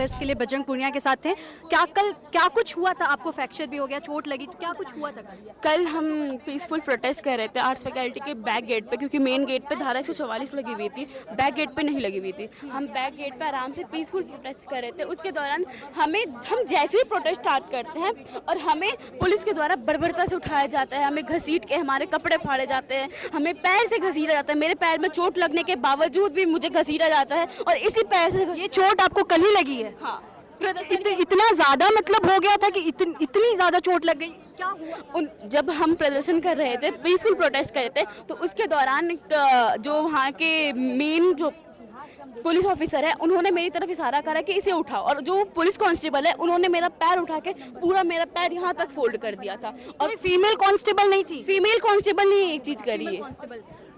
Protest के लिए बजरंग पूनिया के साथ थे। कल क्या कुछ हुआ था? आपको फ्रैक्चर भी हो गया, चोट लगी, तो क्या कुछ हुआ था कल हम पीसफुल प्रोटेस्ट कर रहे थे आर्ट्स फैकल्टी के बैक गेट पे, क्योंकि मेन गेट पे धारा 144 लगी हुई थी, बैक गेट पे नहीं लगी हुई थी। हम बैक गेट पे आराम से पीसफुल प्रोटेस्ट कर रहे थे। उसके दौरान हम जैसे ही प्रोटेस्ट स्टार्ट करते हैं और हमें पुलिस के द्वारा बर्बरता से उठाया जाता है, हमें घसीट के हमारे कपड़े फाड़े जाते हैं, हमें पैर से घसीटा जाता है। मेरे पैर में चोट लगने के बावजूद भी मुझे घसीटा जाता है और इसी पैर से। ये चोट आपको कल ही लगी है? हाँ, इतना ज्यादा मतलब हो गया था कि इतनी ज्यादा चोट लग गई? क्या हुआ? जब हम प्रदर्शन कर रहे थे, पीसफुल प्रोटेस्ट कर रहे थे, तो उसके दौरान जो वहाँ के मेन जो पुलिस ऑफिसर है उन्होंने मेरी तरफ इशारा करा कि इसे उठाओ, और जो पुलिस कांस्टेबल है उन्होंने मेरा पैर उठा के पूरा मेरा पैर यहाँ तक फोल्ड कर दिया था। और फीमेल कांस्टेबल नहीं थी? फीमेल कांस्टेबल ने एक चीज करी है।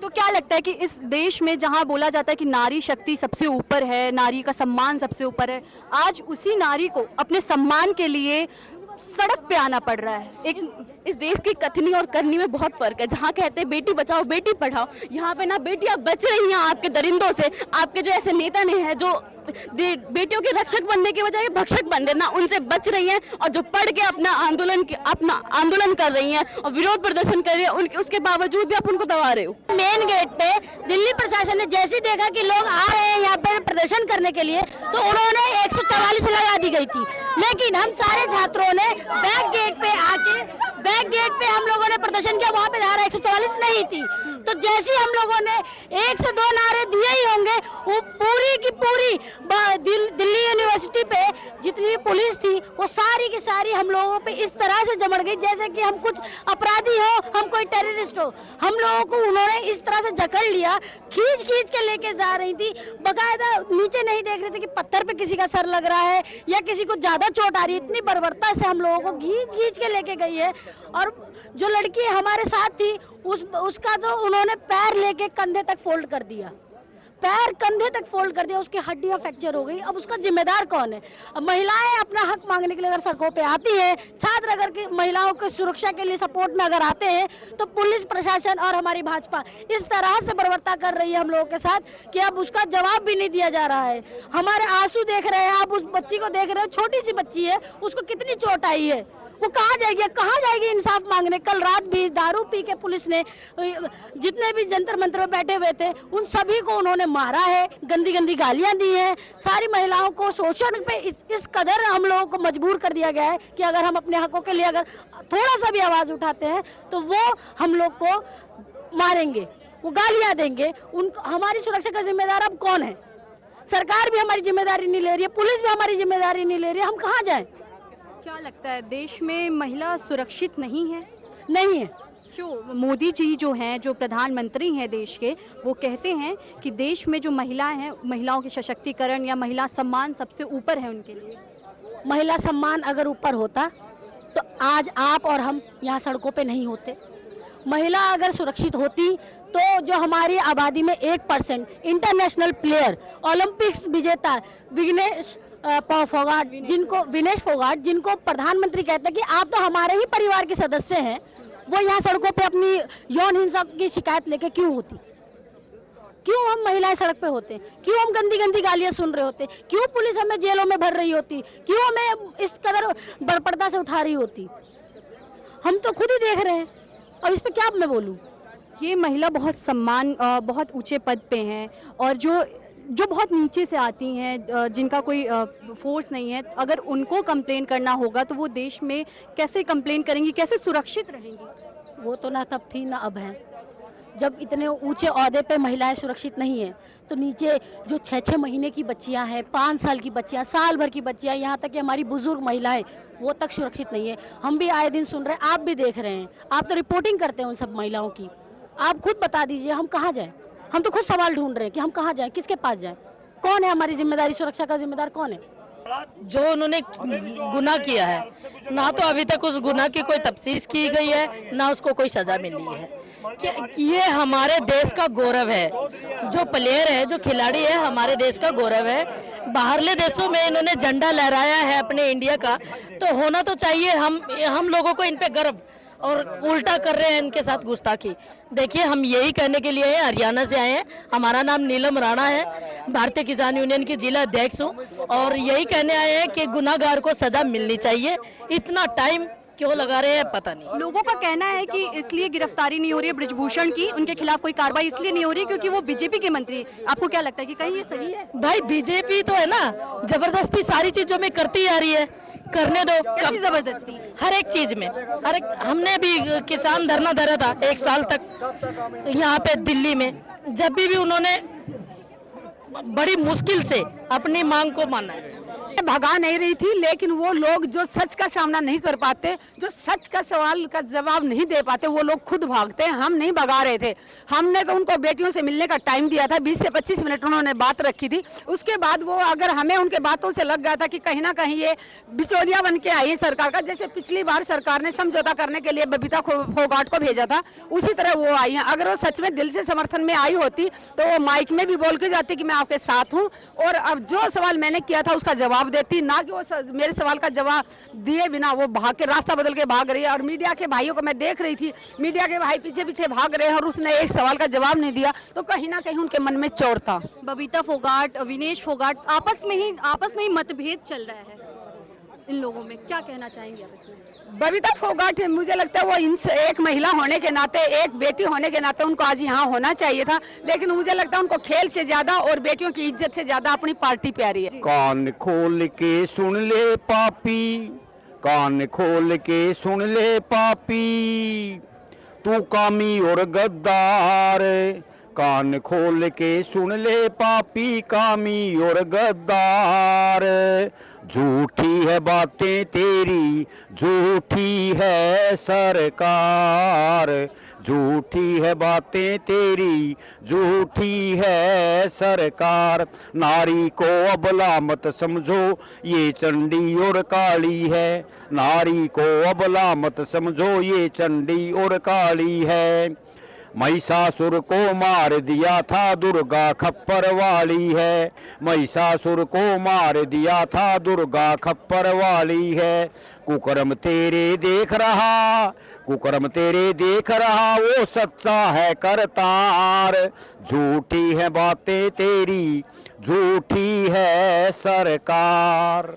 तो क्या लगता है कि इस देश में जहां बोला जाता है कि नारी शक्ति सबसे ऊपर है, नारी का सम्मान सबसे ऊपर है, आज उसी नारी को अपने सम्मान के लिए सड़क पे आना पड़ रहा है। इस देश की कथनी और करनी में बहुत फर्क है। जहाँ कहते हैं बेटी बचाओ बेटी पढ़ाओ, यहाँ पे ना बेटियां बच रही हैं आपके दरिंदों से। आपके जो ऐसे नेता ने हैं जो बेटियों के रक्षक बनने के बजाय भक्षक बन रहे ना, उनसे बच रही हैं, और जो पढ़ के अपना आंदोलन कर रही हैं और विरोध प्रदर्शन कर रही है, उसके बावजूद भी आप उनको दबा रहे हो। मेन गेट पे दिल्ली प्रशासन ने जैसे देखा कि लोग आ रहे हैं यहाँ पर प्रदर्शन करने के लिए, तो उन्होंने 144 लगा दी गई थी। लेकिन हम सारे छात्रों ने बैक गेट पे हम लोगों ने प्रदर्शन किया, वहाँ पे धारा 144 नहीं थी। तो जैसे हम लोगों ने 1 से 2 नारे दिए ही होंगे, वो पूरी की पूरी दिल्ली यूनिवर्सिटी पे जितनी भी पुलिस थी वो सारी की सारी हम लोगों पे इस तरह से जमड़ गई जैसे कि हम कुछ अपराधी हो, हम कोई टेररिस्ट हो। हम लोगों को उन्होंने इस तरह से जकड़ लिया, खींच के लेके जा रही थी। बकायदा नीचे नहीं देख रहे थे कि पत्थर पे किसी का सर लग रहा है या किसी को ज्यादा चोट आ रही है। इतनी बर्बरता से हम लोगों को खींच के लेके गई है। और जो लड़की हमारे साथ थी उसका तो उन्होंने पैर लेके कंधे तक फोल्ड कर दिया, उसकी हड्डियां फ्रैक्चर हो गई। अब उसका जिम्मेदार कौन है? अब महिलाएं अपना हक मांगने के लिए अगर सड़कों पे आती हैं, छात्र अगर की महिलाओं की सुरक्षा के लिए सपोर्ट में अगर आते हैं, तो पुलिस प्रशासन और हमारी भाजपा इस तरह से बर्बरता कर रही है हम लोगों के साथ कि अब उसका जवाब भी नहीं दिया जा रहा है। हमारे आंसू देख रहे हैं, आप उस बच्ची को देख रहे हो, छोटी सी बच्ची है, उसको कितनी चोट आई है, वो कहाँ जाएगी इंसाफ मांगने? कल रात भी दारू पी के पुलिस ने जितने भी जंतर मंतर में बैठे हुए थे उन सभी को उन्होंने मारा है, गंदी गालियां दी हैं। सारी महिलाओं को शोषण पे इस कदर हम लोगों को मजबूर कर दिया गया है कि अगर हम अपने हकों के लिए अगर थोड़ा सा भी आवाज उठाते हैं तो वो हम लोग को मारेंगे, वो गालियां देंगे। हमारी सुरक्षा का जिम्मेदार अब कौन है? सरकार भी हमारी जिम्मेदारी नहीं ले रही है, पुलिस भी हमारी जिम्मेदारी नहीं ले रही है, हम कहाँ जाएं? क्या लगता है देश में महिला सुरक्षित नहीं है? नहीं है। क्यों? मोदी जी जो हैं, जो प्रधानमंत्री हैं देश के, वो कहते हैं कि देश में जो महिलाएं हैं, महिलाओं के सशक्तिकरण या महिला सम्मान सबसे ऊपर है उनके लिए। महिला सम्मान अगर ऊपर होता तो आज आप और हम यहाँ सड़कों पे नहीं होते। महिला अगर सुरक्षित होती तो जो हमारी आबादी में 1% इंटरनेशनल प्लेयर, ओलंपिक्स विजेता विनेश फोगाट, जिनको प्रधानमंत्री कहते हैं कि आप तो हमारे ही परिवार के सदस्य हैं, वो यहाँ सड़कों पे अपनी यौन हिंसा की शिकायत लेके क्यों होती? क्यों हम महिलाएं सड़क पे होते? क्यों हम गंदी गालियां सुन रहे होते? क्यों पुलिस हमें जेलों में भर रही होती? क्यों हमें इस कदर बर्बरता से उठा रही होती? हम तो खुद ही देख रहे हैं। अब इस पे क्या मैं बोलूँ? ये महिला बहुत ऊंचे पद पे हैं, और जो बहुत नीचे से आती हैं, जिनका कोई फोर्स नहीं है, अगर उनको कंप्लेन करना होगा तो वो देश में कैसे कंप्लेन करेंगी, कैसे सुरक्षित रहेंगी? वो तो ना तब थी ना अब है। जब इतने ऊंचे ओहदे पे महिलाएं सुरक्षित नहीं है, तो नीचे जो 6-6 महीने की बच्चियां हैं, 5 साल की बच्चियां, साल भर की बच्चियां, यहाँ तक कि हमारी बुजुर्ग महिलाएं, वो तक सुरक्षित नहीं है। हम भी आए दिन सुन रहे हैं, आप भी देख रहे हैं, आप तो रिपोर्टिंग करते हैं उन सब महिलाओं की। आप खुद बता दीजिए हम कहाँ जाएं? हम तो खुद सवाल ढूंढ रहे हैं कि हम कहाँ जाएं, किसके पास जाएं? कौन है हमारी जिम्मेदारी, सुरक्षा का जिम्मेदार कौन है? जो उन्होंने गुनाह किया है, ना तो अभी तक उस गुनाह की कोई तफ्सीस की गई है, ना उसको कोई सजा मिली है। कि ये हमारे देश का गौरव है, जो प्लेयर है, जो खिलाड़ी है, हमारे देश का गौरव है। बाहरले देशों में इन्होंने झंडा लहराया है अपने इंडिया का, तो होना तो चाहिए हम लोगों को इन पे गर्व। और उल्टा कर रहे हैं इनके साथ गुस्ताखी। देखिए, हम यही कहने के लिए हैं, हरियाणा से आए हैं, हमारा नाम नीलम राणा है, भारतीय किसान यूनियन की जिला अध्यक्ष हूँ, और यही कहने आए हैं कि गुनाहगार को सजा मिलनी चाहिए। इतना टाइम क्यों लगा रहे हैं पता नहीं। लोगों का कहना है कि इसलिए गिरफ्तारी नहीं हो रही है ब्रिजभूषण की, उनके खिलाफ कोई कार्रवाई इसलिए नहीं हो रही क्योंकि वो बीजेपी के मंत्री हैं। आपको क्या लगता है कि कहीं ये सही है? भाई बीजेपी तो है ना, जबरदस्ती सारी चीजों में करती आ रही है, करने दो। कैसी जबरदस्ती? हर एक चीज में, हर एक, हमने भी किसान धरना धरा था 1 साल तक यहाँ पे दिल्ली में, जब भी उन्होंने बड़ी मुश्किल से अपनी मांग को माना है। भगा नहीं रही थी, लेकिन वो लोग जो सच का सामना नहीं कर पाते, जो सच का सवाल का जवाब नहीं दे पाते, वो लोग खुद भागते हैं। हम नहीं भगा रहे थे, हमने तो उनको बेटियों से मिलने का टाइम दिया था, 20 से 25 मिनट उन्होंने बात रखी थी। उसके बाद वो, अगर हमें उनके बातों से लग गया था कि कहीं ना कहीं ये बिचौलिया बन के आई है सरकार का, जैसे पिछली बार सरकार ने समझौता करने के लिए बबीता फोगाट को भेजा था, उसी तरह वो आई है। अगर वो सच में दिल से समर्थन में आई होती तो वो माइक में भी बोल के जाती कि मैं आपके साथ हूँ, और अब जो सवाल मैंने किया था उसका जवाब देती, ना कि वो मेरे सवाल का जवाब दिए बिना वो भाग के, रास्ता बदल के भाग रही है। और मीडिया के भाइयों को मैं देख रही थी, मीडिया के भाई पीछे पीछे भाग रहे हैं, और उसने एक सवाल का जवाब नहीं दिया, तो कहीं ना कहीं उनके मन में चोर था। बबीता फोगाट, विनेश फोगाट आपस में ही मतभेद चल रहा है इन लोगों में, क्या कहना चाहेंगे आप इसमें? बबीता फोगाट, मुझे लगता है वो एक महिला होने के नाते, एक बेटी होने के नाते उनको आज यहाँ होना चाहिए था, लेकिन मुझे लगता है उनको खेल से ज्यादा और बेटियों की इज्जत से ज्यादा अपनी पार्टी प्यारी है। कान खोल के सुन ले पापी, कान खोल के सुन ले पापी, तू कामी और गद्दार। कान खोल के सुन ले पापी, कामी और गद्दार। झूठी है बातें तेरी, झूठी है सरकार। झूठी है बातें तेरी, झूठी है सरकार। नारी को अबला मत समझो, ये चंडी और काली है। नारी को अबला मत समझो, ये चंडी और काली है। महिषासुर को मार दिया था, दुर्गा खप्पर वाली है। महिषासुर को मार दिया था, दुर्गा खप्पर वाली है। कुकर्म तेरे देख रहा, कुकर्म तेरे देख रहा, वो सच्चा है करतार। झूठी है बातें तेरी, झूठी है सरकार।